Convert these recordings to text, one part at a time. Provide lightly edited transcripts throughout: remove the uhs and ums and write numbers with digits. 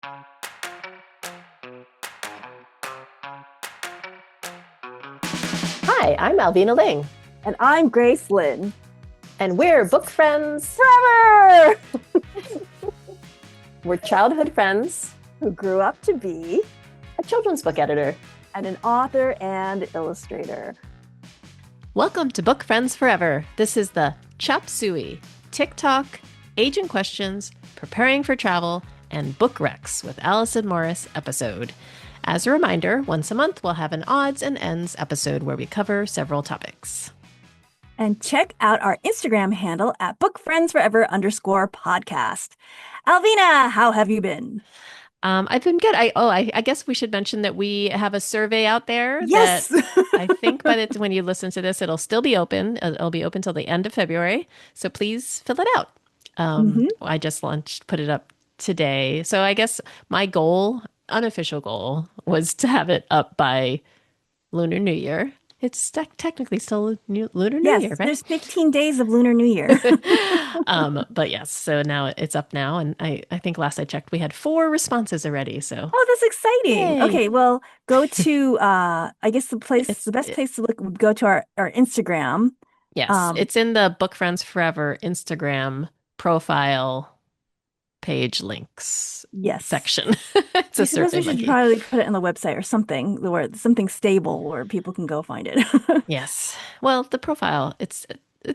Hi, I'm Alvina Ling, And I'm Grace Lynn. and we're book friends. Forever! We're childhood friends, Who grew up to be a children's book editor. and an author and illustrator. Welcome to Book Friends Forever. This is the Chop Suey, TikTok, Agent Questions, Preparing for Travel, and Book Recs with Alison Morris episode. As a reminder, once a month we'll have an odds and ends episode where we cover several topics. And check out our Instagram handle at bookfriendsforever_podcast. Alvina, how have you been? I've been good. I guess we should mention that we have a survey out there. Yes! That I think when you listen to this, it'll still be open. It'll be open till the end of February. So please fill it out. I just put it up today. So I guess my unofficial goal, was to have it up by Lunar New Year. It's technically still Lunar New Year, right? There's 15 days of Lunar New Year. But yes, so now it's up now. And I think last I checked, we had 4 responses already. So Oh, that's exciting. Yay. Okay, well, go to, I guess the best place to look would go to our Instagram. yes, Um, it's in the Book Friends Forever Instagram profile page links Yes. section. It's a I suppose survey we should monkey. probably put it on the website or something, where something stable where people can go find it. Yes. Well, the profile, it's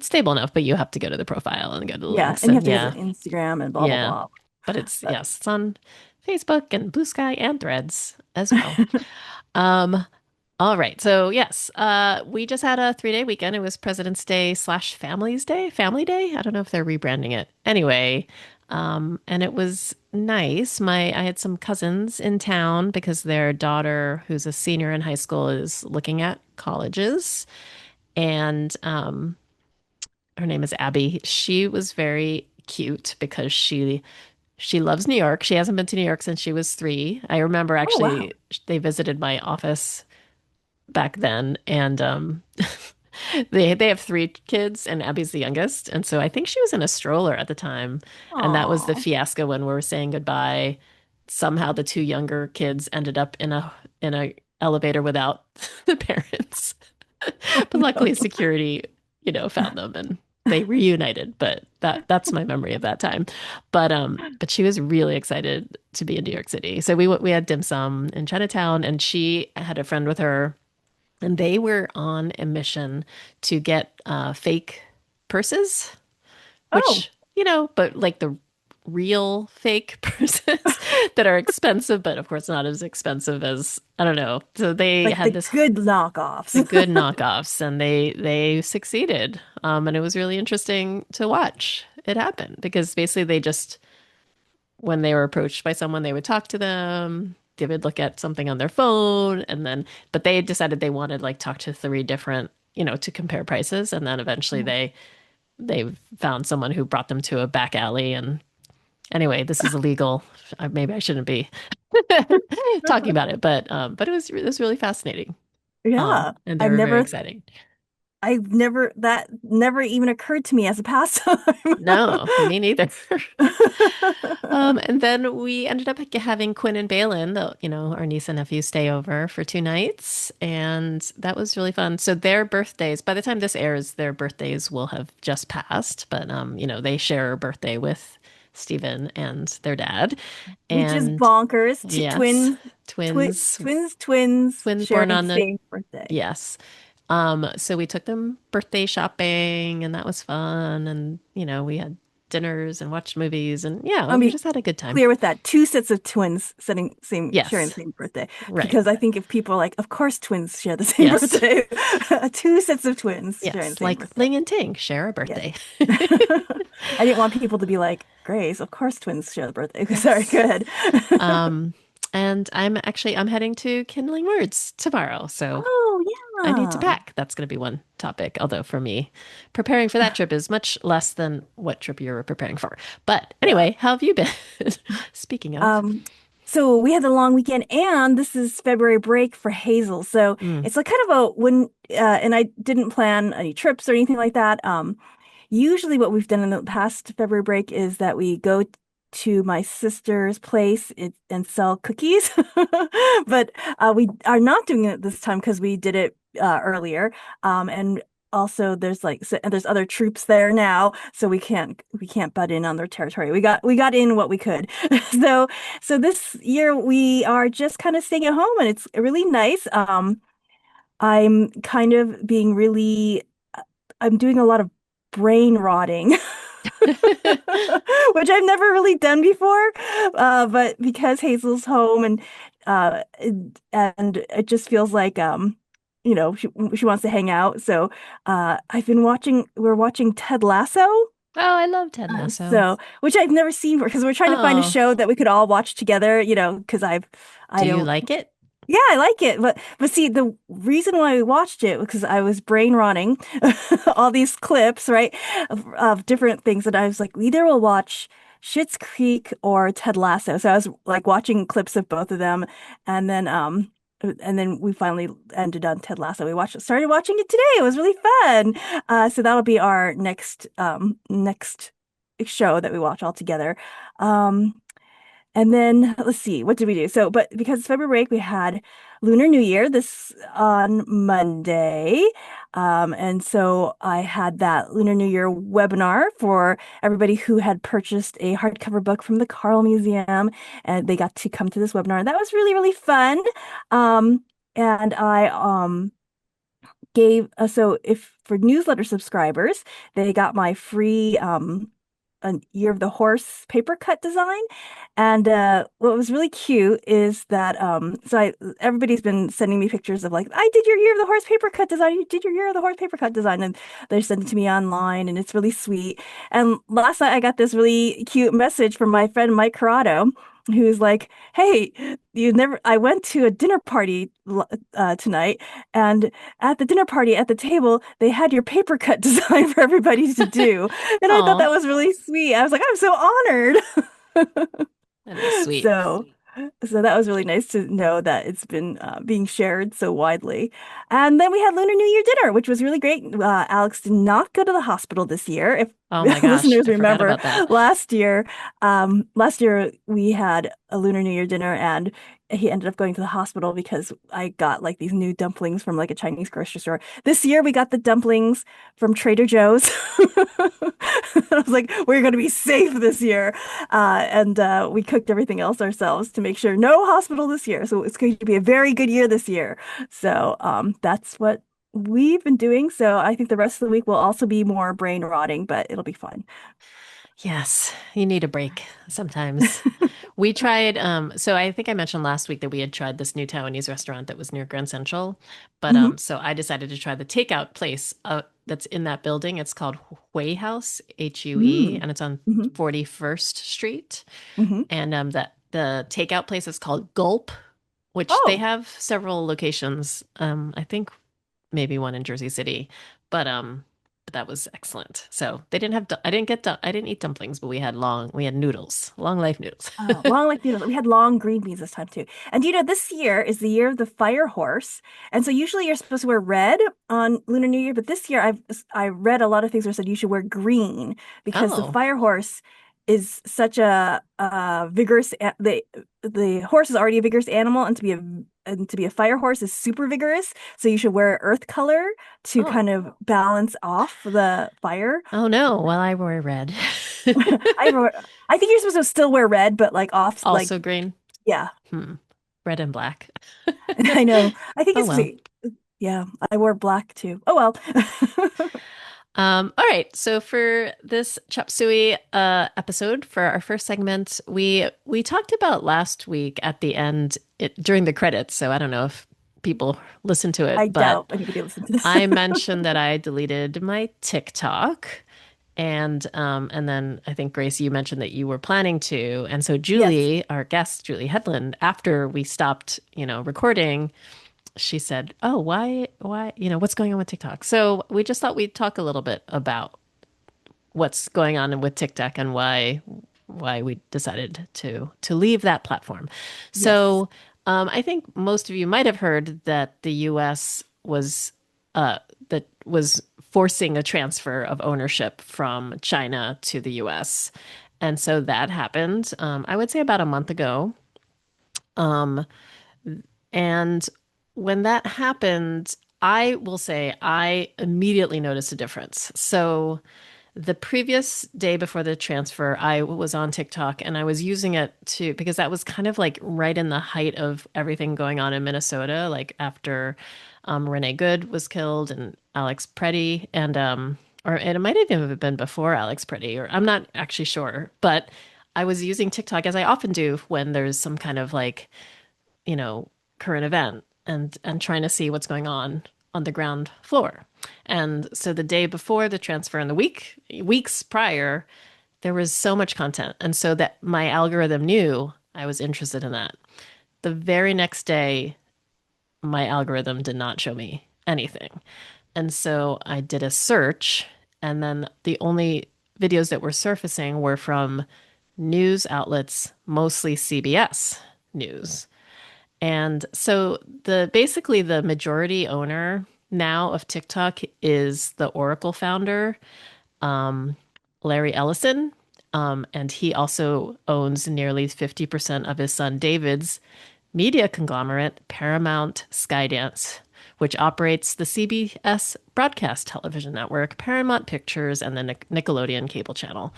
stable enough, but you have to go to the profile and go to the Yeah, links. and you have to yeah. visit Instagram and blah, Yeah. blah, But it's But- yes, it's on Facebook and Blue Sky and Threads as well. All right. So yes, we just had a 3-day weekend. It was President's Day / Family Day. I don't know if they're rebranding it. Anyway, and it was nice. I had some cousins in town because their daughter, who's a senior in high school, is looking at colleges, and her name is Abby. She was very cute because she loves New York. She hasn't been to New York since she was 3. I remember actually they visited my office back then, and they have 3 kids, and Abby's the youngest, and so I think she was in a stroller at the time, and that was the Aw. fiasco when we were saying goodbye. Somehow the 2 younger kids ended up in a elevator without the parents, but luckily security, found them and they reunited. But that's my memory of that time. But she was really excited to be in New York City. So we had dim sum in Chinatown, and she had a friend with her, and they were on a mission to get fake purses, which, but like the real fake purses that are expensive, but of course not as expensive as, I don't know. So they Like had the this good knockoffs. the good knockoffs, and they succeeded. And it was really interesting to watch it happen, because basically they just, when they were approached by someone, they would talk to them. They would look at something on their phone, but they decided they wanted like talk to 3 different, to compare prices. And then eventually they found someone who brought them to a back alley. And anyway, this is illegal. Maybe I shouldn't be talking about it, but it was really fascinating. Yeah. And they I've were very never, exciting. that never even occurred to me as a pastime. No, me neither. And then we ended up having Quinn and Balin, our niece and nephew, stay over for 2 nights, and that was really fun. So their birthdays, by the time this airs, their birthdays will have just passed, but they share a birthday with Stephen and their dad, Which is and bonkers. yes, Twins twins sharing born on the the same birthday. yes. So we took them birthday shopping, and that was fun. And, we had dinners and watched movies, and we just had a good time. Clear with that. 2 sets of twins sharing Yes. the same birthday. Right. Because I think if people are like, of course twins share the same Yes. birthday. 2 sets of twins sharing the Yes, same like birthday. Ling and Ting share a birthday. I didn't want people to be like, Grace, of course twins share the birthday. Sorry, go ahead. And I'm heading to Kindling Words tomorrow, so Oh, yeah. I need to pack. That's going to be one topic. Although for me, preparing for that trip is much less than what trip you're preparing for. But anyway, how have you been? Speaking of, So we had the long weekend, and this is February break for Hazel. So it's like kind of and I didn't plan any trips or anything like that. Usually what we've done in the past February break is that we go to my sister's place and sell cookies. But we are not doing it this time because we did it earlier. And also and there's other troops there now, so we can't butt in on their territory. We got in what we could. So this year we are just kind of staying at home, and it's really nice. I'm kind of being really I'm doing a lot of brain rotting, which I've never really done before. But because Hazel's home and it just feels like she wants to hang out. So we're watching Ted Lasso. Oh, I love Ted Lasso. So which I've never seen because we're trying to find a Oh, show that we could all watch together, because I do you don't like it? yeah, I like it. But see, the reason why we watched it because I was brain rotting all these clips, right, of different things that I was like, we either will watch Schitt's Creek or Ted Lasso. So I was like watching clips of both of them, and then we finally ended on Ted Lasso. Started watching it today. It was really fun. So that'll be our next show that we watch all together. Um, and then let's see, what did we do? So, but because it's February break, we had Lunar New Year this on Monday. And so I had that Lunar New Year webinar for everybody who had purchased a hardcover book from the Carl Museum, and they got to come to this webinar. That was really, really fun. And I gave so if for newsletter subscribers, they got my free a Year of the Horse paper cut design. And what was really cute is that everybody's been sending me pictures of like, I did your Year of the Horse paper cut design. You did your Year of the Horse paper cut design, and they're sending it to me online, and it's really sweet. And last night I got this really cute message from my friend Mike Corrado, who's like, "Hey, I went to a dinner party tonight, and at the dinner party at the table, they had your paper cut design for everybody to do." And I thought Oh, that was really sweet. I was like, I'm so honored. that is sweet. So, so that was really nice to know that it's been being shared so widely. And then we had Lunar New Year dinner, which was really great. Alex did not go to the hospital this year. If Oh my gosh, listeners I forgot remember, about that. last year we had a Lunar New Year dinner, and he ended up going to the hospital because I got like these new dumplings from like a Chinese grocery store. This year we got the dumplings from Trader Joe's. I was like, we're going to be safe this year. And we cooked everything else ourselves to make sure no hospital this year. So it's going to be a very good year this year. So that's what we've been doing. So I think the rest of the week will also be more brain rotting, but it'll be fun. Yes, you need a break sometimes. We tried, so I think I mentioned last week that we had tried this new Taiwanese restaurant that was near Grand Central. But Hmm. so I decided to try the takeout place that's in that building. It's called Hui House, Hue, Mm. and it's on Hmm. 41st Street. Hmm. And that the takeout place is called Gulp, which they Oh, have several locations. I think maybe one in Jersey City, but that was excellent. So they didn't have I didn't eat dumplings, but we had noodles, long life noodles. long like noodles. We had long green beans this time too. And this year is the year of the fire horse. And so usually you're supposed to wear red on Lunar New Year, but this year I read a lot of things where it said you should wear green because the Oh, fire horse is such a vigorous the horse is already a vigorous animal, and to be a fire horse is super vigorous. So you should wear earth color to oh, kind of balance off the fire. oh no. Well, I wore red. I I think you're supposed to still wear red, but like off like Also green. yeah. Hmm. Red and black. I know. I think Oh it's well. yeah, I wore black too. Oh well. All right. So for this Chop Suey episode, for our first segment, we talked about last week at the end during the credits. So I don't know if people listened to I it, but doubt anybody listened to this. I mentioned that I deleted my TikTok. And then I think Grace, you mentioned that you were planning to. And so Yes. Julie, our guest, Julie Headland, after we stopped, recording, she said, "Oh, why, what's going on with TikTok?" So we just thought we'd talk a little bit about what's going on with TikTok and why we decided to leave that platform. Yes. So I think most of you might have heard that the U.S. that was forcing a transfer of ownership from China to the U.S. And so that happened, I would say about a month ago. Um, and when that happened, I will say I immediately noticed a difference. So the previous day before the transfer, I was on TikTok and I was using it to because that was kind of like right in the height of everything going on in Minnesota, like after Renee Good was killed and Alex Preddy, or it might have even been before Alex Preddy, or I'm not actually sure, but I was using TikTok as I often do when there's some kind of like, you know, current event and trying to see what's going on the ground floor. And so the day before the transfer and the weeks prior, there was so much content. And so that my algorithm knew I was interested in that. The very next day, my algorithm did not show me anything. And so I did a search, and then the only videos that were surfacing were from news outlets, mostly CBS News. And so the basically the majority owner now of TikTok is the Oracle founder, um, Larry Ellison. And he also owns nearly 50% of his son David's media conglomerate, Paramount Skydance, which operates the CBS broadcast television network, Paramount Pictures, and the Nickelodeon cable channel.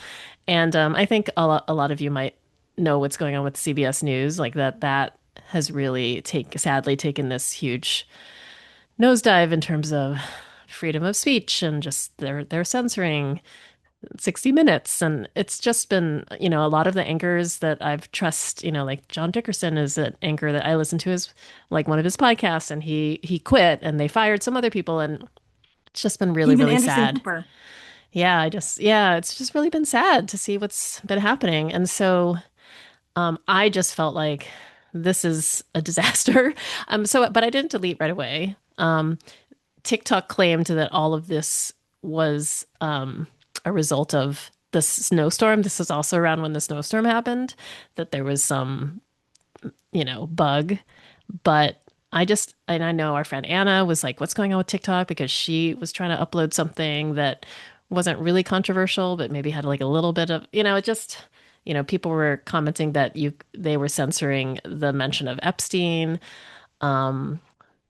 And I think a lot of you might know what's going on with CBS News, like that has really sadly taken this huge nosedive in terms of freedom of speech and just they're censoring 60 Minutes. And it's just been, a lot of the anchors that I've trust, like John Dickerson is an anchor that I listen to his like one of his podcasts, and he quit and they fired some other people, and it's just been really, Even really Anderson sad. Cooper. Yeah, it's just really been sad to see what's been happening. And so I just felt like this is a disaster. But I didn't delete right away. TikTok claimed that all of this was a result of the snowstorm. This was also around when the snowstorm happened, that there was some, bug. But and I know our friend Anna was like, what's going on with TikTok? Because she was trying to upload something that wasn't really controversial, but maybe had like a little bit of, it just, people were commenting that they were censoring the mention of Epstein. Um,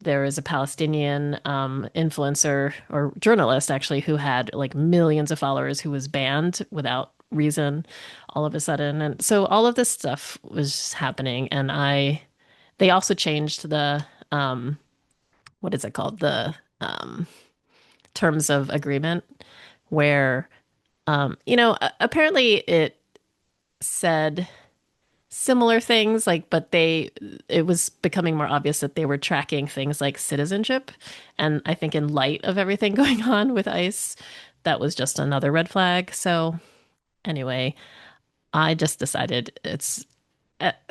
there is a Palestinian influencer or journalist actually who had like millions of followers who was banned without reason all of a sudden. And so all of this stuff was happening. And they also changed the, what is it called? The terms of agreement where, apparently it said similar things like but it was becoming more obvious that they were tracking things like citizenship, and I think in light of everything going on with ICE, that was just another red flag. So anyway, I just decided it's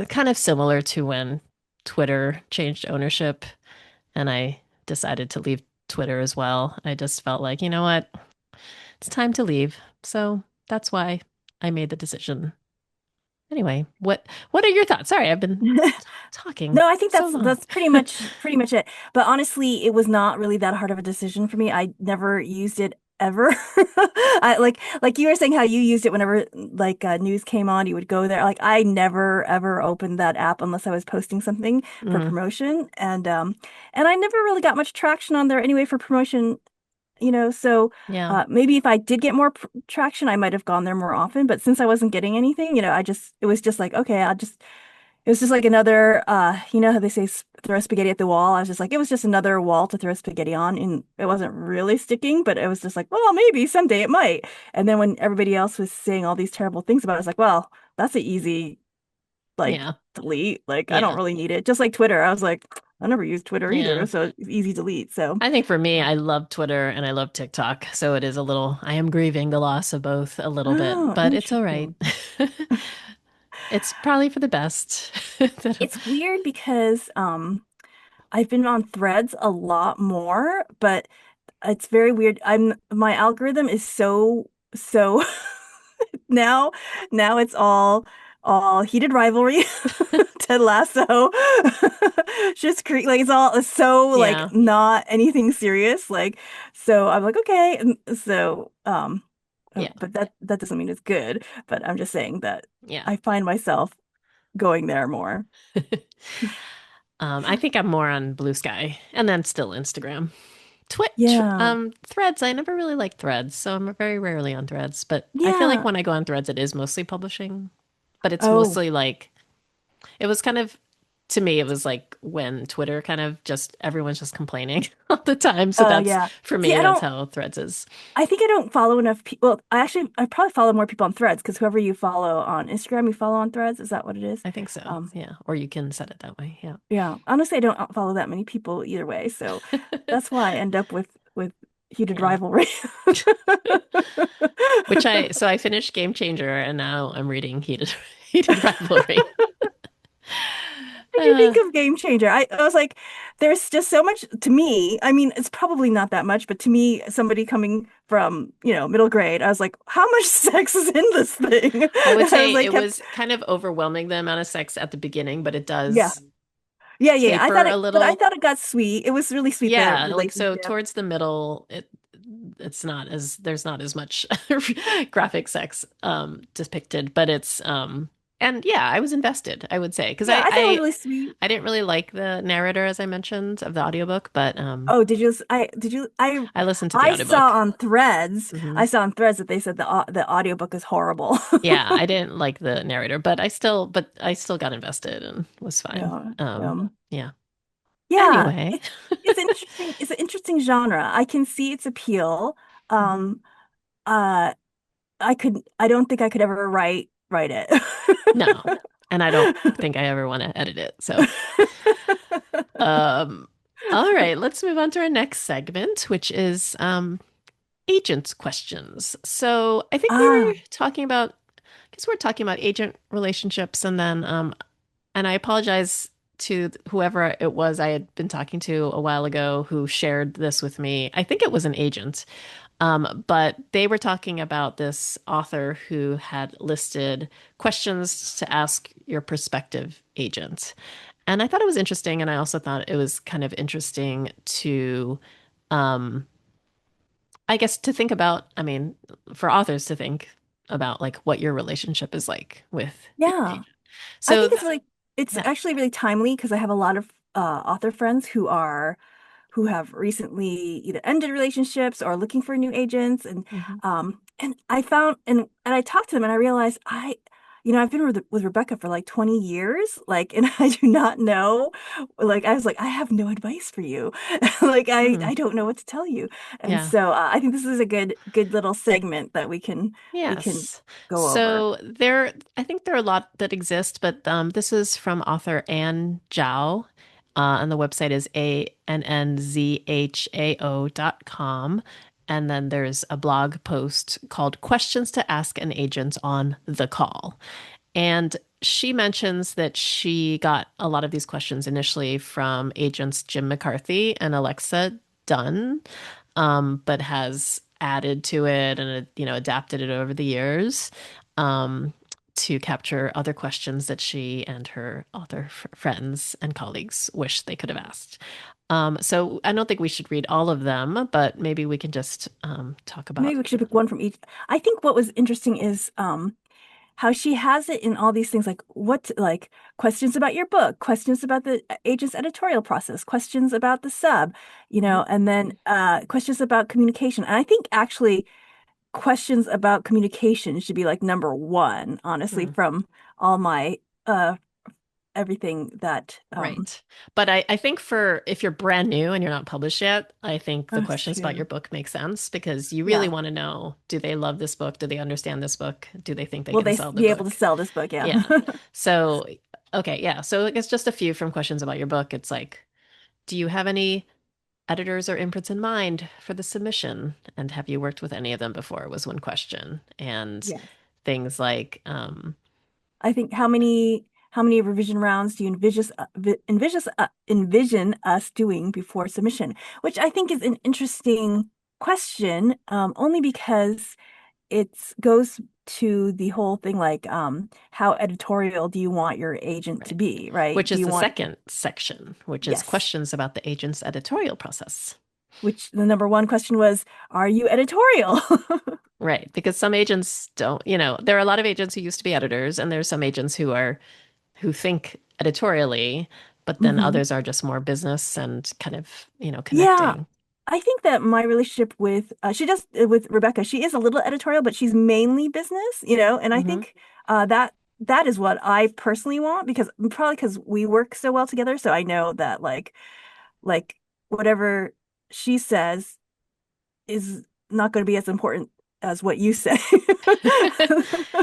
kind of similar to when Twitter changed ownership, and I decided to leave Twitter as well. I just felt like, you know what, it's time to leave. So that's why I made the decision. Anyway, what are your thoughts? Sorry, I've been talking No, I think so that's long. that's pretty much it. But honestly, it was not really that hard of a decision for me. I never used it ever. I like you were saying how you used it whenever like news came on, you would go there. Like I never ever opened that app unless I was posting something for Mm, promotion, and I never really got much traction on there anyway for promotion. So yeah, maybe if I did get more traction, I might have gone there more often. But since I wasn't getting anything, it was just like, okay, it was just like another, how they say throw spaghetti at the wall. I was just like, it was just another wall to throw spaghetti on. And it wasn't really sticking, but it was just like, well, maybe someday it might. And then when everybody else was saying all these terrible things about it, I was like, well, that's an easy, like, yeah, delete. Like, I don't yeah, really need it. Just like Twitter. I was like, I never used Twitter either. yeah. So it's easy delete. So, I think for me, I love Twitter and I love TikTok, so it is a little. I am grieving the loss of both a little bit, oh, but it's all right. interesting. It's probably for the best. It's weird because I've been on Threads a lot more, but it's very weird. My algorithm is so now now it's all heated rivalry, Ted Lasso, just Creek. Like it's so like Yeah, not anything serious. Like so I'm like okay. And so Yeah. But that doesn't mean it's good. But I'm just saying that Yeah. I find myself going there more. I think I'm more on Blue Sky and then still Instagram. Twitch, Yeah. Threads. I never really liked Threads, so I'm very rarely on Threads. But I feel like Yeah. when I go on Threads, it is mostly publishing, but it's Oh, mostly like it was kind of to me, it was like when Twitter kind of just everyone's just complaining all the time. So oh that's yeah. for See, me, that's how Threads is. I think I don't follow enough people. Well, I probably follow more people on Threads because whoever you follow on Instagram, you follow on Threads. Is that what it is? I think so. Um, Yeah. Or you can set it that way. Yeah. yeah. Honestly, I don't follow that many people either way, so that's why I end up with heated Yeah. rivalry. So I finished Game Changer and now I'm reading Heated Rivalry. Did you think Uh, of Game Changer? I was like, there's just so much to me. I mean, it's probably not that much, but to me, somebody coming from, middle grade, I was like, how much sex is in this thing? I would I was say like, it kept, was kind of overwhelming the amount of sex at the beginning, but it yeah, does yeah. taper a But I little. thought it got sweet. It was really sweet, the Yeah, like so relationship. towards the middle, it's not as there's not as much graphic sex depicted, but it's and yeah, I was invested, I would say, because Yeah, I thought it was really sweet. I didn't really like the narrator as I mentioned of the audiobook, but Oh, did you, I listened to the I saw audiobook. on Threads, Hmm. I saw on Threads that they said the audiobook is horrible. Yeah, I didn't like the narrator, but I still got invested and was fine. Yeah. Yeah. Yeah, Anyway, it's interesting. It's an interesting genre. I can see its appeal. mhm. Um, uh, I don't think I could ever write it. No, and I don't think I ever want to edit it. So, um, all right, let's move on to our next segment, which is agent questions. So I think we were Ah, talking about, I guess we're talking about agent relationships, and then and I apologize to whoever it was I had been talking to a while ago who shared this with me. I think it was an agent. But they were talking about this author who had listed questions to ask your prospective agent. And I thought it was interesting. And I also thought it was kind of interesting to, um, I guess, to think about, I mean, for authors to think about like what your relationship is like with your yeah. agent. I So, think it's yeah. actually really timely because I have a lot of author friends who have recently either ended relationships or looking for new agents, Mhm. and I found and I talked to them and I realized I've been with Rebecca for like 20 years, like, and I do not know, like, I was like, I have no advice for you. Like, Hmm. I don't know what to tell you. And Yeah. so I think this is a good little segment that we can Yes. go over. So I think there are a lot that exist, but this is from author Anne Zhao, and the website is annzhao.com. And then there's a blog post called Questions to Ask an Agent on the Call. And she mentions that she got a lot of these questions initially from agents Jim McCarthy and Alexa Dunn, but has added to it and adapted it over the years um, to capture other questions that she and her author friends and colleagues wish they could have asked. So I don't think we should read all of them, but maybe we can just talk about. Maybe we should pick one from each. I think what was interesting is how she has it in all these things like questions about your book, questions about the agent's editorial process, questions about the sub, Mhm. and then questions about communication. And I think actually questions about communication should be like number one, honestly, Hmm. from all my uh everything that Right. But I think for if you're brand new and you're not published yet, I think the that's questions about your true. book make sense because you really Yeah. want to know, do they love this book? Do they understand this book? Do they think they Will can they sell the be able to book? sell this book? Yeah. Yeah. So, okay, yeah. So I guess just a few from questions about your book. It's like, do you have any editors or imprints in mind for the submission? And have you worked with any of them before? Was one question. And Yes. things like, I think how many revision rounds do you envision us doing before submission? Which I think is an interesting question, only because it goes to the whole thing like how editorial do you want your agent to right, be, right? which Do is you the want second section, which is yes, questions about the agent's editorial process. which the number one question was, are you editorial? Right. Because some agents don't, there are a lot of agents who used to be editors, and there's some agents who think editorially, but then Hmm. others are just more business and kind of, Yeah, connecting. I think that my relationship with she does with Rebecca, she is a little editorial, but she's mainly business, and I Hmm. think that is what I personally want because probably because we work so well together, so I know that like whatever she says is not going to be as important as what you say.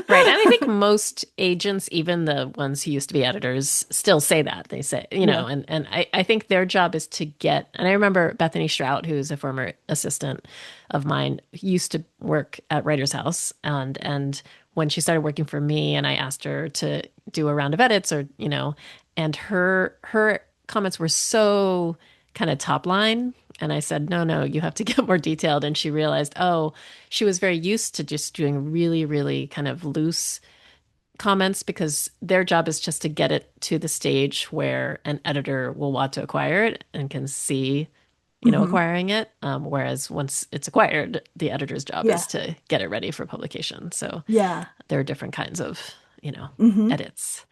Right. And I think most agents, even the ones who used to be editors, still say that. They say, Yeah. and I think their job is to get, and I remember Bethany Strout, who's a former assistant of mine, used to work at Writer's House. And when she started working for me and I asked her to do a round of edits or, and her comments were so kind of top line. And I said, no, no, you have to get more detailed. And she realized, oh, she was very used to just doing really, really kind of loose comments because their job is just to get it to the stage where an editor will want to acquire it and can see, Hmm. acquiring it. Whereas once it's acquired, the editor's job is Yeah. to get it ready for publication. So Yeah. there are different kinds of, Hmm. edits.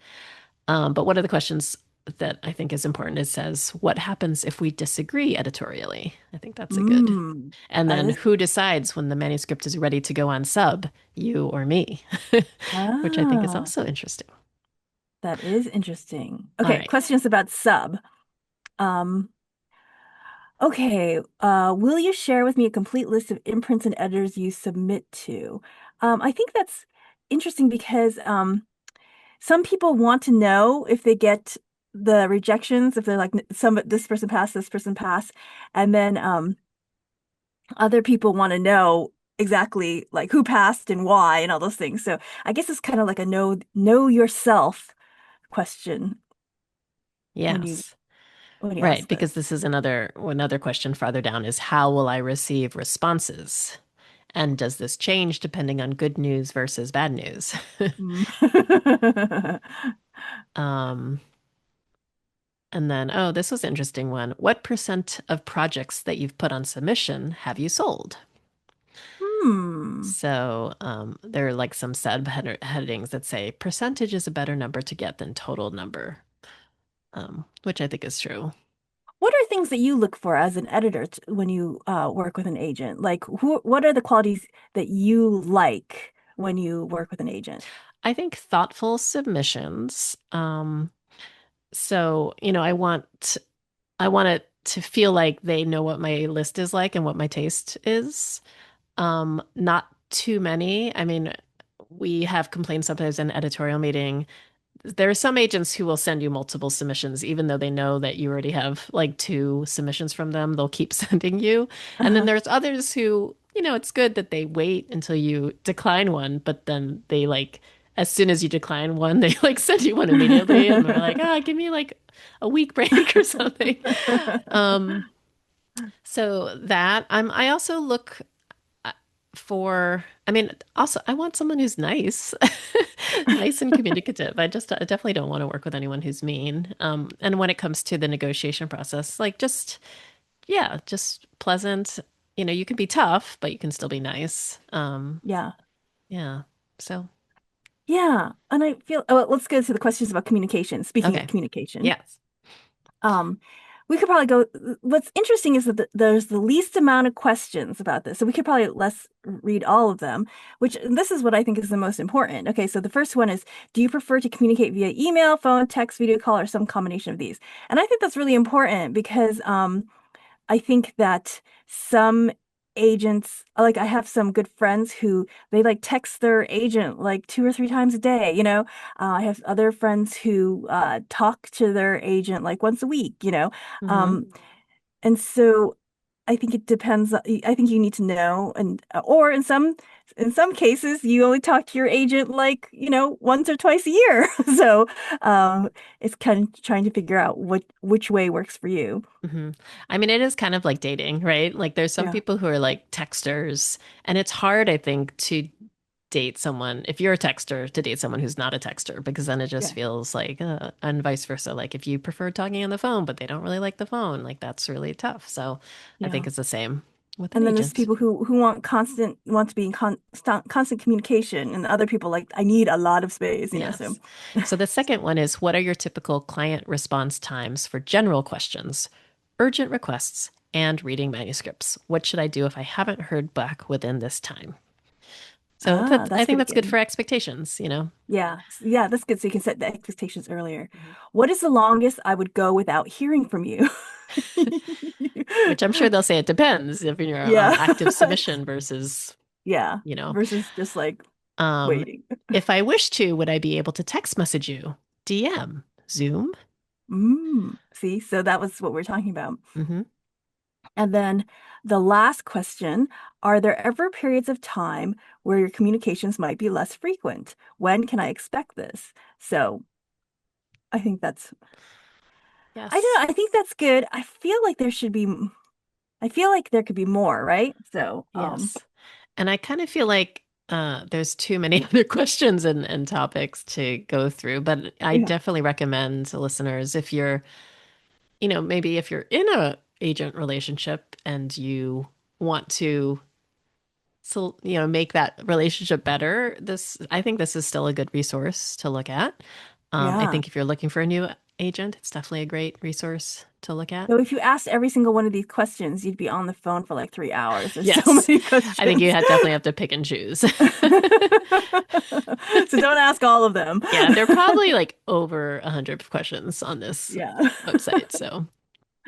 But one of the questions that I think is important, it says, what happens if we disagree editorially? I think that's a good. Mm. And then This, who decides when the manuscript is ready to go on sub, you or me? Which I think is ah, also interesting. that is interesting. All Okay, right. questions about sub. Um, okay, will you share with me a complete list of imprints and editors you submit to? I think that's interesting because some people want to know if they get the rejections, if they're like some this person passed, this person passed, and then other people want to know exactly like who passed and why and all those things. So I guess it's kind of like a know yourself question when you Yes. when you Right. ask Because this. this is another question farther down is how will I receive responses? And does this change depending on good news versus bad news? Mm. um, and then, oh, this was an interesting one. What percent of projects that you've put on submission have you sold? Hmm. So there are like some headings that say percentage is a better number to get than total number, which I think is true. What are things that you look for as an editor when you work with an agent? Like, what are the qualities that you like when you work with an agent? I think thoughtful submissions. So, I want it to feel like they know what my list is like and what my taste is. Not too many. I mean, we have complaints sometimes in editorial meeting. There are some agents who will send you multiple submissions, even though they know that you already have like two submissions from them. They'll keep sending you. And then Uh-huh. there's others who, it's good that they wait until you decline one, but then they like, as soon as you decline one, they like send you one immediately. And they're like, give me like a week break or something. Um, so that I also look uh, for, I mean, also, I want someone who's nice, nice and communicative. I definitely don't want to work with anyone who's mean. And when it comes to the negotiation process, like yeah, just pleasant. You can be tough, but you can still be nice. Yeah. Yeah. So, Yeah. And I feel, oh, let's go to the questions about communication. Speaking of okay. communication, Yes. um, we could probably go. What's interesting is that there's the least amount of questions about this. So we could probably less read all of them, which this is what I think is the most important. Okay. So the first one is, do you prefer to communicate via email, phone, text, video call, or some combination of these? And I think that's really important because, I think that some agents, like I have some good friends who they like text their agent like two or three times a day. I have other friends who talk to their agent like once a week. Mm-hmm. Um, and so I think it depends. I think you need to know, and or in some cases, you only talk to your agent like once or twice a year. So it's kind of trying to figure out which way works for you. Hmm. I mean, it is kind of like dating, right? Like there's some Yeah. people who are like texters, and it's hard, I think, to date someone, if you're a texter, to date someone who's not a texter, because then it just Yeah. feels like, and vice versa. Like if you prefer talking on the phone, but they don't really like the phone, like that's really tough. So I think Yeah. it's the same. with an And then there's agent. people who want to be in constant communication, and other people like I need a lot of space, so Yes. So the second one is what are your typical client response times for general questions, urgent requests, and reading manuscripts? What should I do if I haven't heard back within this time? So I that's think pretty that's good good. for expectations. Yeah. Yeah, that's good. So you can set the expectations earlier. Mhm. What is the longest I would go without hearing from you? Which I'm sure they'll say it depends if you're on Yeah. active submission versus, Yeah. you know, Versus just like um, waiting. if I wish to, would I be able to text message you, DM, Zoom? See, so that was what we're talking about. Hmm. And then the last question, are there ever periods of time where your communications might be less frequent? When can I expect this? So I think I don't Yes. know, I think that's good. I feel like there could be more, right? So, Yes. And I kind of feel like there's too many other questions and topics to go through, but I yeah, definitely recommend to listeners if you're, maybe if you're in a agent relationship and you want to, so, make that relationship better, I think this is still a good resource to look at. I yeah. think if you're looking for a new agent, it's definitely a great resource to look at. So if you asked every single one of these questions, you'd be on the phone for like 3 hours. There's so Yes. many I think you questions. definitely have to pick and choose. So don't ask all of them. Yeah, there are probably like over 100 questions on this Yeah. website. So,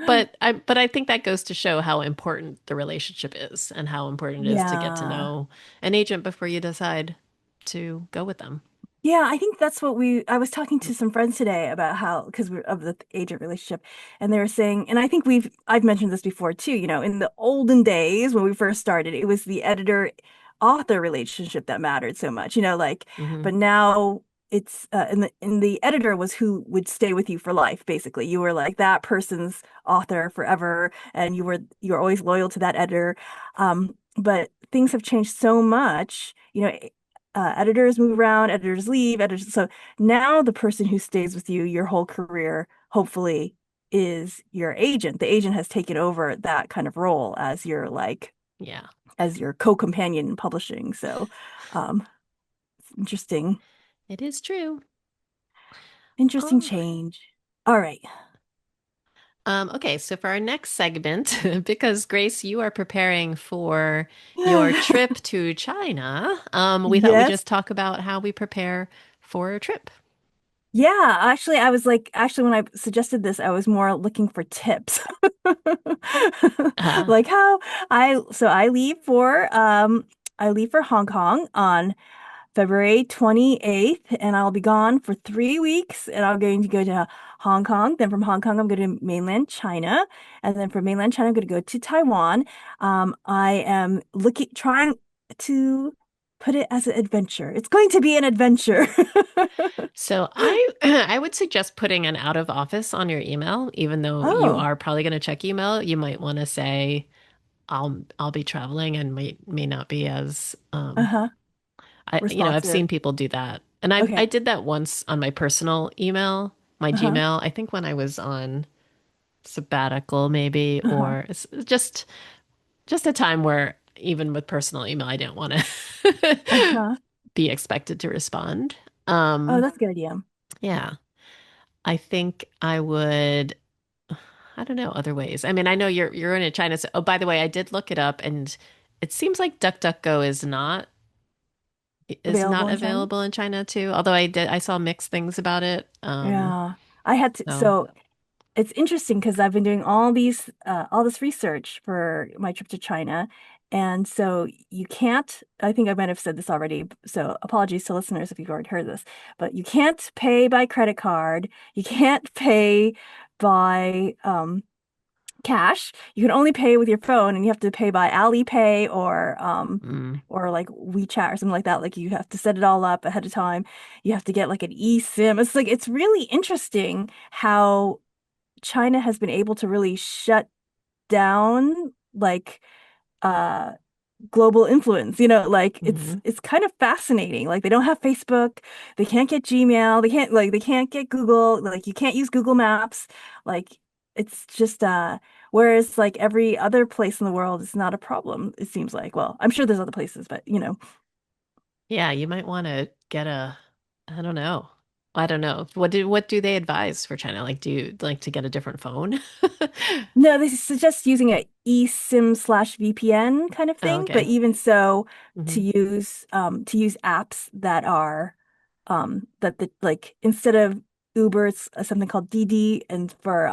but I think that goes to show how important the relationship is and how important it is to get to Yeah. know an agent before you decide to go with them. Yeah, I think that's what I was talking to some friends today about how, because we're of the agent relationship, and they were saying, and I think I've mentioned this before too, in the olden days when we first started, it was the editor author relationship that mattered so much, like, Hmm. but now it's, and the editor was who would stay with you for life, basically. You were like that person's author forever, and you're always loyal to that editor. But things have changed so much, editors move around, editors leave, editors. So now the person who stays with you your whole career, hopefully, is your agent. The agent has taken over that kind of role Yeah, as your co-companion in publishing. So, it's it is true. interesting All right. change. All right. Okay, so for our next segment, because Grace, you are preparing for your trip to China, we thought we'd Yes. just talk about how we prepare for a trip. Yeah, actually, I was like, when I suggested this, I was more looking for tips. Uh, Like how I leave for Hong Kong on February 28th, and I'll be gone for 3 weeks, and I'm going to go to Hong Kong. Then from Hong Kong, I'm going to mainland China, and then from mainland China, I'm going to go to Taiwan. I am trying to put it as an adventure. It's going to be an adventure. so I I would suggest putting an out of office on your email, even though you Oh, are probably going to check email. You might want to say I'll be traveling and may not be as uh-huh. I've Responsive. seen people do that. And I Okay. did that once on my personal email, my Uh-huh. Gmail, I think when I was on sabbatical maybe, Uh-huh. or it's just a time where even with personal email I didn't want to Uh-huh. be expected to respond. Oh, Um that's a good idea. yeah, I think I would, I don't know, other ways. I mean, I know you're in China. So, oh, by the way, I did look it up and it seems like DuckDuckGo is not Available in China? available in China too. Although I saw mixed things about it. Yeah. I had to, So so it's interesting because I've been doing all this research for my trip to China. And so you can't, I think I might have said this already. So apologies to listeners if you've already heard this, but you can't pay by credit card. You can't pay by, cash. You can only pay with your phone, and you have to pay by Alipay mm, or like WeChat or something like that. Like you have to set it all up ahead of time. You have to get like an eSIM. It's like it's really interesting how China has been able to really shut down like uh global influence. Like mhm. it's kind of fascinating. Like they don't have Facebook, they can't get Gmail, they can't get Google, like you can't use Google Maps. Like it's just whereas like every other place in the world is not a problem, it seems like. Well, I'm sure there's other places, but Yeah, you might want to get a, I don't know. I don't know. What do they advise for China? Like, do you like to get a different phone? no, they suggest using a eSIM slash VPN kind of Oh, thing, but okay. even so, Hmm. to use apps that are that the like instead of Uber, it's something called DD, and for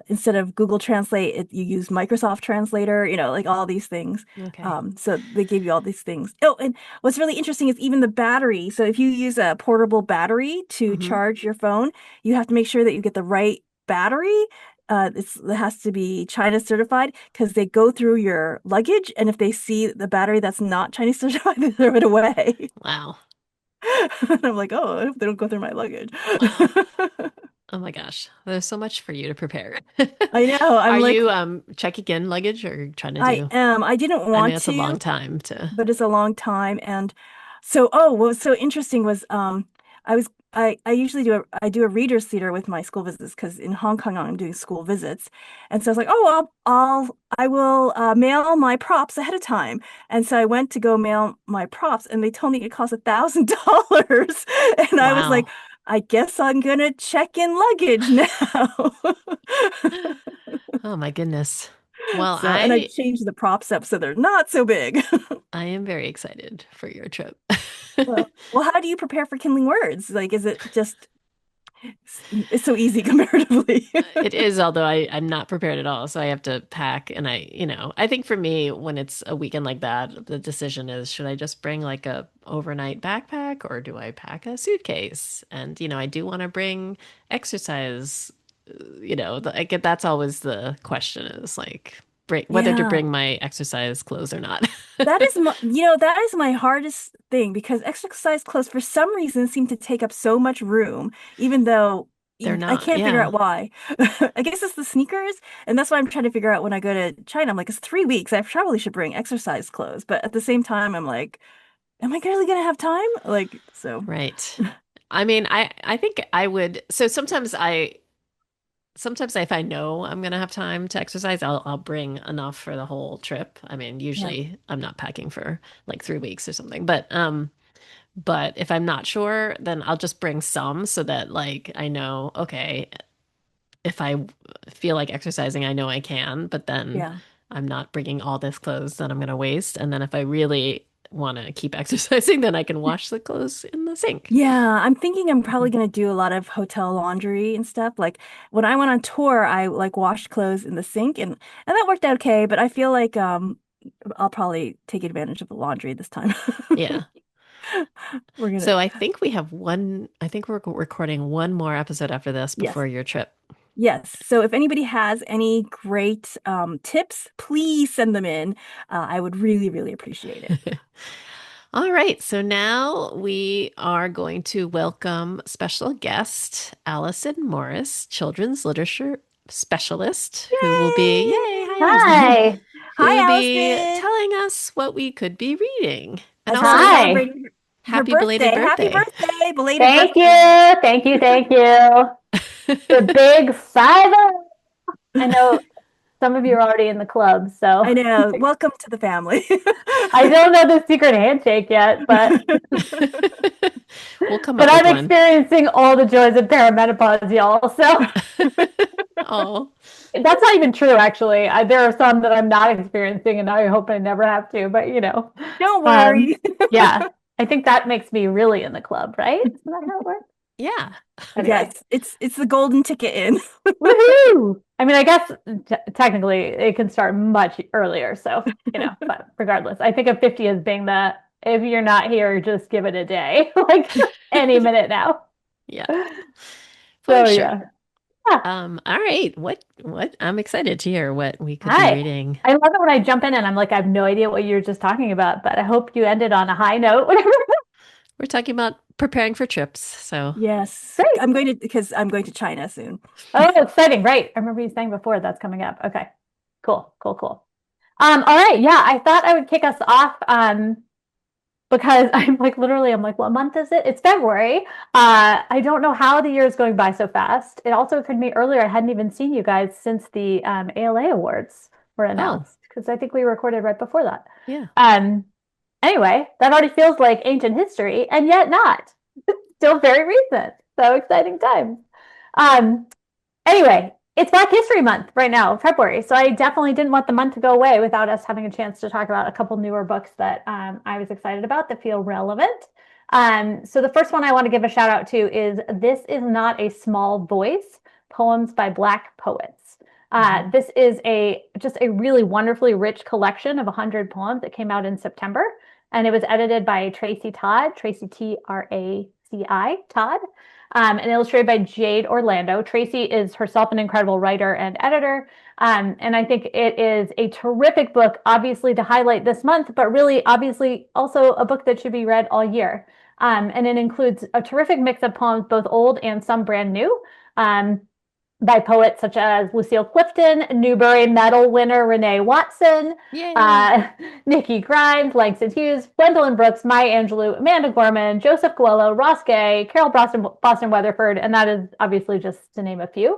instead of Google Translate, you use Microsoft Translator, like all these things. Okay. So they gave you all these things. Oh, and what's really interesting is even the battery. So if you use a portable battery to Hmm. charge your phone, you have to make sure that you get the right battery. It has to be China certified because they go through your luggage, and if they see the battery that's not Chinese certified, they throw it away. Wow. And I'm like, oh, I hope they don't go through my luggage. Wow. Oh my gosh. There's so much for you to prepare. I know. Are I'm like, you checking in luggage or trying to I do? am. I didn't I mean, want it's a long to, time to. but it's a long time. And so, oh, what was so interesting was I usually do a readers theater with my school visits because in Hong Kong I'm doing school visits. And so I was like, oh, I will mail my props ahead of time. And so I went to go mail my props and they told me it cost $1,000. And I was like, Wow. I guess I'm gonna check in luggage now. Oh my goodness. Well, So, and I I changed the props up so they're not so big. I am very excited for your trip. Well, how do you prepare for kindling words? Like, is it just it's so easy comparatively? It is, although I'm not prepared at all. So I have to pack. And I think for me, when it's a weekend like that, the decision is, should I just bring like a overnight backpack or do I pack a suitcase? And, I do want to bring exercise, that's always the question is like, whether to Yeah. bring my exercise clothes or not. That is my hardest thing because exercise clothes for some reason seem to take up so much room, even though They're I not. can't figure Yeah. out why. I guess it's the sneakers, and that's why I'm trying to figure out when I go to China. I'm like, it's 3 weeks. I probably should bring exercise clothes, but at the same time, I'm like, am I really gonna have time? Like, so Right. I mean, I think I would. So sometimes if I know I'm gonna have time to exercise, I'll bring enough for the whole trip. I mean, yeah. usually I'm not packing for like 3 weeks or something. But if I'm not sure, then I'll just bring some so that like I know, okay, if I feel like exercising, I know I can, but then Yeah. I'm not bringing all this clothes that I'm gonna waste. And then if I really want to keep exercising, then I can wash the clothes in the sink. Yeah, I'm thinking I'm probably Mhm. gonna do a lot of hotel laundry and stuff. Like when I went on tour, I like washed clothes in the sink and that worked out okay, but I feel like I'll probably take advantage of the laundry this time. Yeah. We're gonna So I think we're recording one more episode after this Yes. before your trip. Yes. So if anybody has any great tips, please send them in. I would really, really appreciate it. All right. So now we are going to welcome special guest Alison Morris, children's literature specialist, who will be, yay, Yay! hi Alison, Hi. who will Hi, be Allison. telling us what we could be reading. And As we're also, Hi. celebrating her happy belated birthday. Happy birthday. birthday, belated Thank birthday. you. Thank you. Thank you. The big 5-0. I know some of you are already in the club, so I know. Welcome to the family. I don't know the secret handshake yet, but We'll come but up with I'm one. experiencing all the joys of perimenopause, y'all. So Oh, that's not even true, actually. There are some that I'm not experiencing, and I hope I never have to. But Don't um, worry. yeah, I think that makes me really in the club, right? Isn't that how it works? yeah. Anyway. Yes, it's the golden ticket in. Woohoo! I mean, I guess technically it can start much earlier. So, but regardless, I think of 50 as being the if you're not here, just give it a day, like any minute now. Yeah, for So, sure. yeah. Yeah. All right. What I'm excited to hear what we could be Hi. reading. I love it when I jump in and I'm like, I have no idea what you were just talking about, but I hope you ended on a high note, whatever. We're talking about preparing for trips. So, Yes, Great. because I'm going to China soon. Oh, exciting. Right. I remember you saying before that's coming up. Okay. Cool. Cool. Cool. All right. Yeah. I thought I would kick us off. because I'm like, literally, I'm like, what month is it? It's February. I don't know how the year is going by so fast. It also occurred to me earlier, I hadn't even seen you guys since the ALA Awards were Oh, announced, because I think we recorded right before that. yeah. Anyway, that already feels like ancient history, and yet not. Still very recent. So exciting times. Um, Anyway, it's Black History Month right now, February. So I definitely didn't want the month to go away without us having a chance to talk about a couple newer books that I was excited about that feel relevant. So the first one I want to give a shout out to is This Is Not a Small Voice, Poems by Black Poets. This is just a really wonderfully rich collection of 100 poems that came out in September. And it was edited by Tracy Todd, Tracy Traci, Todd, and illustrated by Jade Orlando. Tracy is herself an incredible writer and editor. And I think it is a terrific book, obviously, to highlight this month, but really, obviously, also a book that should be read all year. And it includes a terrific mix of poems, both old and some brand new. By poets such as Lucille Clifton, Newbery Medal winner Renee Watson, Nikki Grimes, Langston Hughes, Gwendolyn Brooks, Maya Angelou, Amanda Gorman, Joseph Coelho, Ross Gay, Carol Boston Weatherford, and that is obviously just to name a few.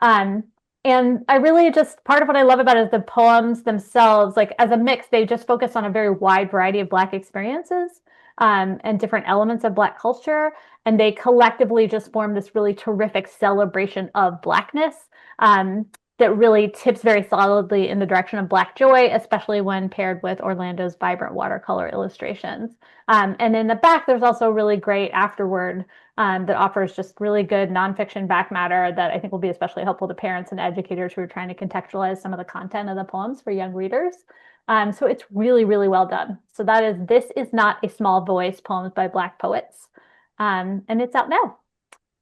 And I really just, part of what I love about it is the poems themselves, like as a mix, they just focus on a very wide variety of Black experiences and different elements of Black culture. And they collectively just form this really terrific celebration of Blackness that really tips very solidly in the direction of Black joy, especially when paired with Orlando's vibrant watercolor illustrations. And in the back, there's also a really great afterword that offers just really good nonfiction back matter that I think will be especially helpful to parents and educators who are trying to contextualize some of the content of the poems for young readers. So it's really, really well done. So that is This Is Not a Small Voice, Poems by Black Poets. And it's out now.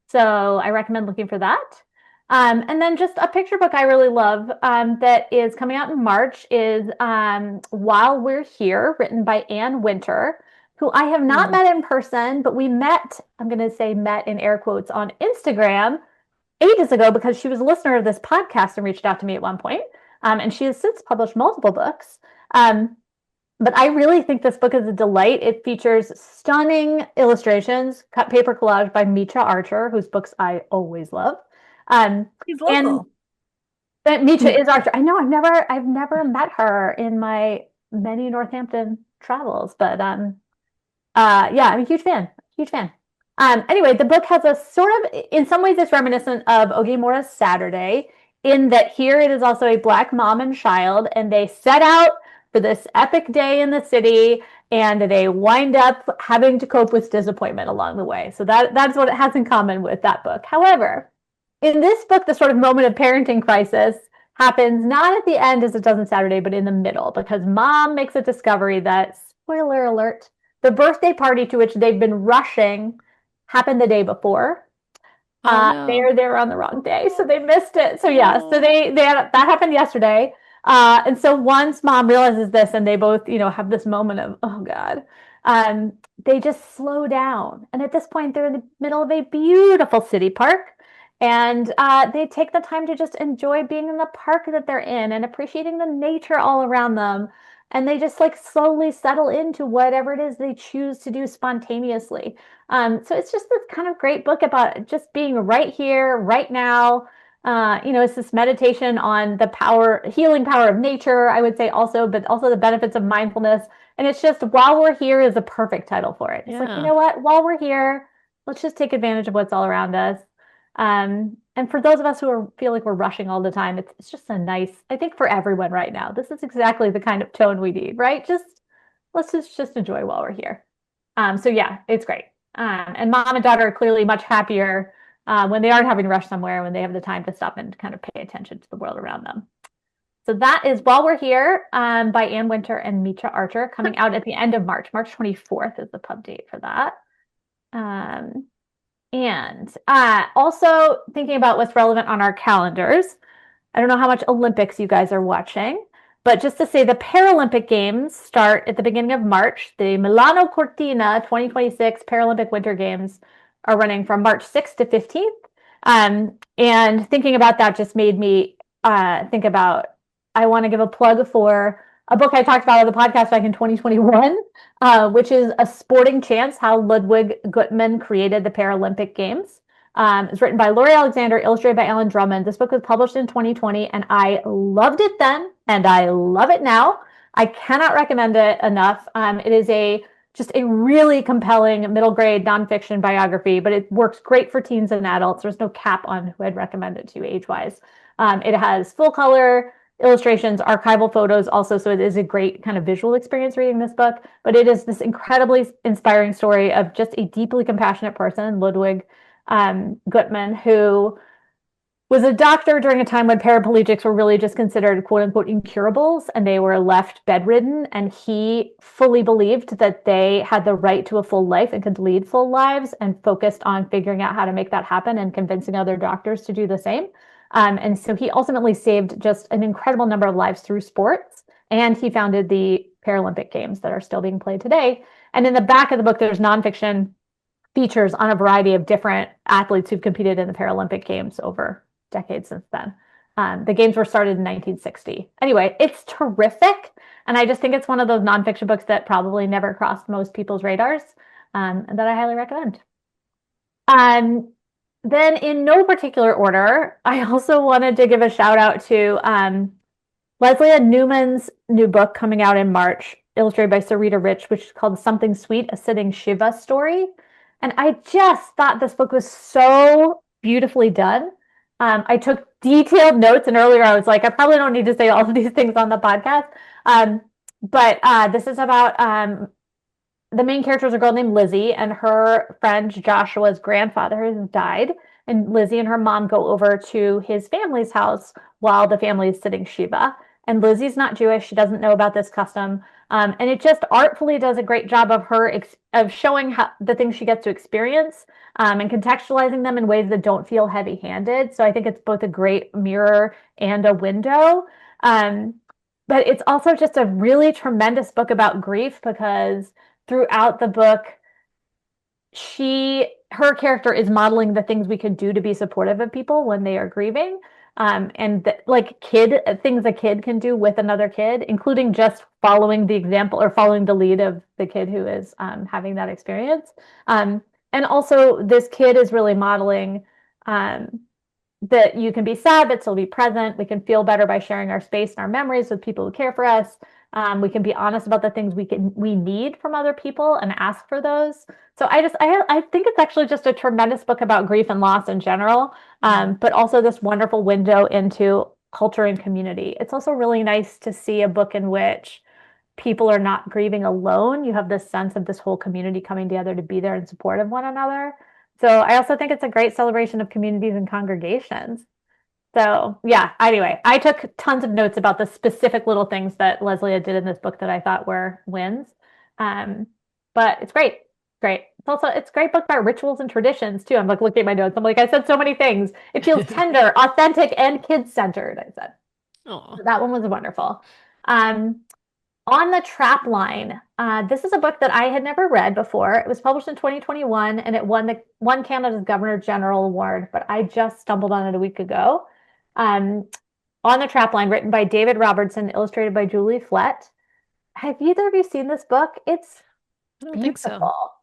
So I recommend looking for that. And then just a picture book I really love that is coming out in March is While We're Here, written by Ann Winter, who I have not met in person, but we met, I'm going to say met in air quotes, on Instagram ages ago because she was a listener of this podcast and reached out to me at one point. And she has since published multiple books. But I really think this book is a delight. It features stunning illustrations, cut paper collage by Micha Archer, whose books I always love. She's local. And Micha is Archer. I know I've never met her in my many Northampton travels, but yeah, I'm a huge fan. Huge fan. Anyway, the book has a sort of, in some ways, it's reminiscent of Ogemora's Saturday, in that here it is also a Black mom and child, and they set out for this epic day in the city, and they wind up having to cope with disappointment along the way. So that's what it has in common with that book. However, in this book, the sort of moment of parenting crisis happens not at the end as it does in Saturday, but in the middle, because mom makes a discovery that, spoiler alert, the birthday party to which they've been rushing happened the day before. No. They are there on the wrong day, so they missed it. So yeah, so they had, that happened yesterday. And so once mom realizes this and they both, have this moment of, oh God, they just slow down. And at this point, they're in the middle of a beautiful city park. And they take the time to just enjoy being in the park that they're in and appreciating the nature all around them. And they just like slowly settle into whatever it is they choose to do spontaneously. So it's just this kind of great book about just being right here, right now. It's this meditation on the healing power of nature, I would say also, but also the benefits of mindfulness. And it's just While We're Here is a perfect title for it. It's like, you know what? While we're here, let's just take advantage of what's all around us. And for those of us who feel like we're rushing all the time, it's just a nice, I think for everyone right now, this is exactly the kind of tone we need, right? Let's just enjoy while we're here. So yeah, it's great. And mom and daughter are clearly much happier when they aren't having to rush somewhere, when they have the time to stop and kind of pay attention to the world around them. So that is While We're Here by Ann Winter and Micha Archer, coming out at the end of March. March 24th is the pub date for that. And also thinking about what's relevant on our calendars. I don't know how much Olympics you guys are watching, but just to say the Paralympic Games start at the beginning of March. The Milano Cortina 2026 Paralympic Winter Games are running from March 6th to 15th. And thinking about that just made me think about, I want to give a plug for a book I talked about on the podcast back in 2021, which is A Sporting Chance: How Ludwig Guttmann Created the Paralympic Games. It's written by Laurie Alexander, illustrated by Alan Drummond. This book was published in 2020, and I loved it then, and I love it now. I cannot recommend it enough. It is just a really compelling middle grade nonfiction biography, but it works great for teens and adults. There's no cap on who I'd recommend it to age-wise. It has full color illustrations, archival photos also, so it is a great kind of visual experience reading this book, but it is this incredibly inspiring story of just a deeply compassionate person, Ludwig Guttmann, who was a doctor during a time when paraplegics were really just considered quote unquote incurables, and they were left bedridden. And he fully believed that they had the right to a full life and could lead full lives, and focused on figuring out how to make that happen and convincing other doctors to do the same. And so he ultimately saved just an incredible number of lives through sports. And he founded the Paralympic Games that are still being played today. And in the back of the book, there's nonfiction features on a variety of different athletes who've competed in the Paralympic Games over decades since then. The games were started in 1960. Anyway, it's terrific. And I just think it's one of those nonfiction books that probably never crossed most people's radars, and that I highly recommend. Then in no particular order, I also wanted to give a shout out to Leslie Newman's new book coming out in March, illustrated by Sarita Rich, which is called Something Sweet, A Sitting Shiva Story. And I just thought this book was so beautifully done. I took detailed notes, and earlier I was like, I probably don't need to say all of these things on the podcast. But this is about the main character is a girl named Lizzie, and her friend Joshua's grandfather has died. And Lizzie and her mom go over to his family's house while the family is sitting Shiva. And Lizzie's not Jewish. She doesn't know about this custom. And it just artfully does a great job of her of showing the things she gets to experience, and contextualizing them in ways that don't feel heavy-handed. So I think it's both a great mirror and a window. But it's also just a really tremendous book about grief, because throughout the book, her character is modeling the things we could do to be supportive of people when they are grieving. Like things a kid can do with another kid, including just following the example or following the lead of the kid who is having that experience. And also this kid is really modeling that you can be sad but still be present. We can feel better by sharing our space and our memories with people who care for us. We can be honest about the things we need from other people and ask for those. So I think it's actually just a tremendous book about grief and loss in general, but also this wonderful window into culture and community. It's also really nice to see a book in which people are not grieving alone. You have this sense of this whole community coming together to be there in support of one another. So I also think it's a great celebration of communities and congregations. So yeah, anyway, I took tons of notes about the specific little things that Leslie did in this book that I thought were wins. But it's great. Great. It's a great book about rituals and traditions too. I'm like looking at my notes. I'm like, I said so many things. It feels tender, authentic, and kid-centered, I said. So that one was wonderful. On the Trap Line, this is a book that I had never read before. It was published in 2021, and it won Canada's Governor General Award, but I just stumbled on it a week ago. On the Trap Line, written by David Robertson, illustrated by Julie Flett. Have either of you seen this book? It's don't think so. beautiful.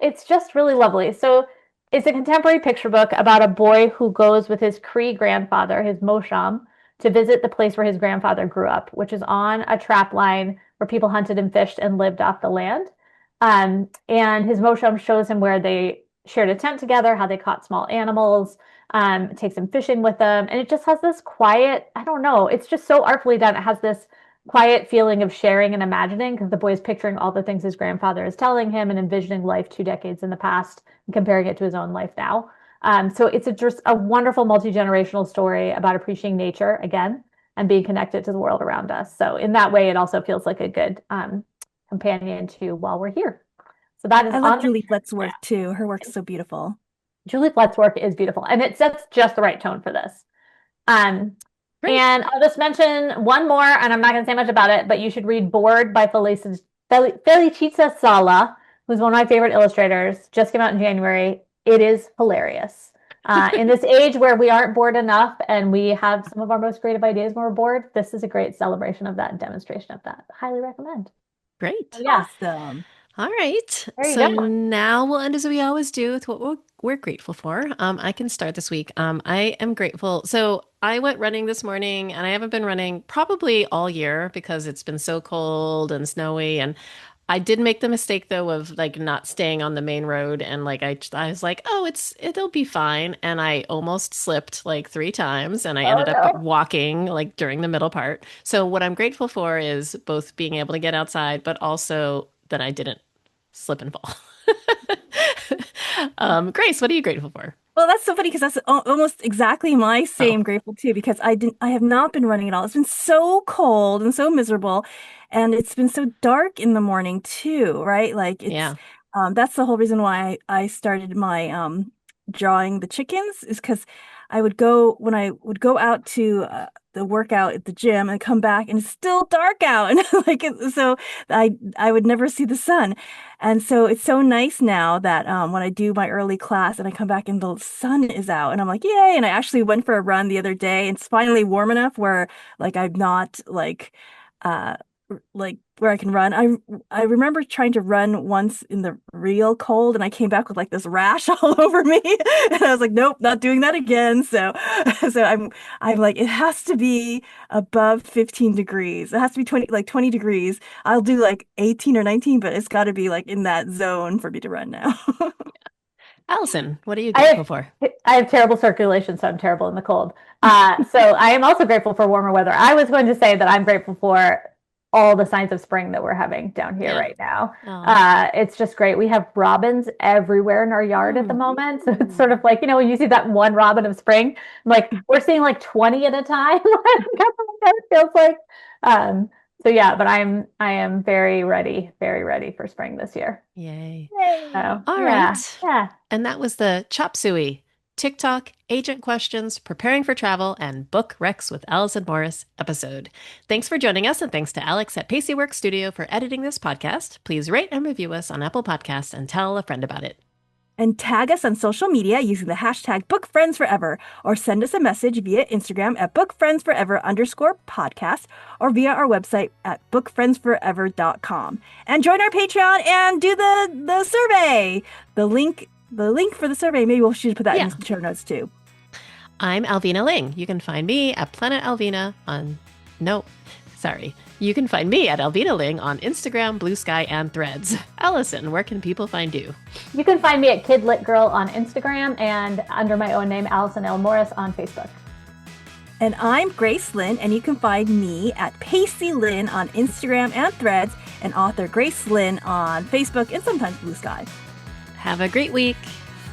It's just really lovely. So it's a contemporary picture book about a boy who goes with his Cree grandfather, his Mosham, to visit the place where his grandfather grew up, which is on a trap line where people hunted and fished and lived off the land. And his Mosham shows him where they shared a tent together, how they caught small animals, takes him fishing with them. And it just has this quiet, I don't know, it's just so artfully done. It has this quiet feeling of sharing and imagining, because the boy is picturing all the things his grandfather is telling him and envisioning life 2 decades in the past and comparing it to his own life now. So it's just a wonderful multi-generational story about appreciating nature again and being connected to the world around us. So in that way, it also feels like a good companion to While We're Here. So that is I love Julie Flett's work too. Her work's so beautiful. Julie Flett's work is beautiful, and it sets just the right tone for this. And I'll just mention one more, and I'm not going to say much about it, but you should read Bored by Felicita Sala, who's one of my favorite illustrators. Just came out in January. It is hilarious. In this age where we aren't bored enough and we have some of our most creative ideas when we're bored, this is a great celebration of that and demonstration of that. Highly recommend. Great. So, yeah. Awesome. All right. There you So go. now we'll end as we always do with what we're grateful for. I can start this week. I am grateful. So I went running this morning and I haven't been running probably all year because it's been so cold and snowy. And I did make the mistake though of like not staying on the main road and like I was like, oh, it'll be fine. And I almost slipped like 3 times and I Oh, ended up no. walking like during the middle part. So what I'm grateful for is both being able to get outside, but also that I didn't slip and fall. Grace, what are you grateful for? Well, that's so funny because that's almost exactly my Oh, same grateful too, because I have not been running at all. It's been so cold and so miserable, and it's been so dark in the morning too, right? Like yeah. that's the whole reason why I started my drawing the chickens is because when I would go out to the workout at the gym and come back and it's still dark out, and so I would never see the sun. And so it's so nice now that when I do my early class and I come back and the sun is out and I'm like, yay. And I actually went for a run the other day and it's finally warm enough where like I'm not uh, like where I can run. I remember trying to run once in the real cold and I came back with like this rash all over me. And I was like, nope, not doing that again. So so I'm like, it has to be above 15 degrees. It has to be 20 degrees. I'll do like 18 or 19, but it's got to be like in that zone for me to run now. Allison, what are you I grateful have for? I have terrible circulation, so I'm terrible in the cold. So I am also grateful for warmer weather. I was going to say that I'm grateful for all the signs of spring that we're having down here Yeah. right now. Oh. It's just great. We have robins everywhere in our yard at the moment. So it's sort of like, when you see that one robin of spring, like we're seeing like 20 at a time. That's what it feels like. Um, so yeah, but I am very ready for spring this year. Yay. So All yeah, right. yeah. And that was the Chop Suey TikTok, agent questions, preparing for travel, and book Rex with Alison Morris episode. Thanks for joining us, and thanks to Alex at Paceyworks Studio for editing this podcast. Please rate and review us on Apple Podcasts and tell a friend about it. And tag us on social media using the hashtag BookFriendsForever, or send us a message via Instagram at BookFriendsForever_podcast, or via our website at BookFriendsForever.com. And join our Patreon and do the survey. The link for the survey, maybe we should put that in the show notes too. I'm Alvina Ling. You can find me at Planet Alvina on... No, sorry. You can find me at Alvina Ling on Instagram, Blue Sky, and Threads. Allison, where can people find you? You can find me at Kid Lit Girl on Instagram and under my own name, Alison L. Morris on Facebook. And I'm Grace Lynn, and you can find me at Pacey Lynn on Instagram and Threads, and author Grace Lynn on Facebook and sometimes Blue Sky. Have a great week.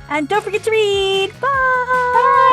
And don't forget to read. Bye! Bye!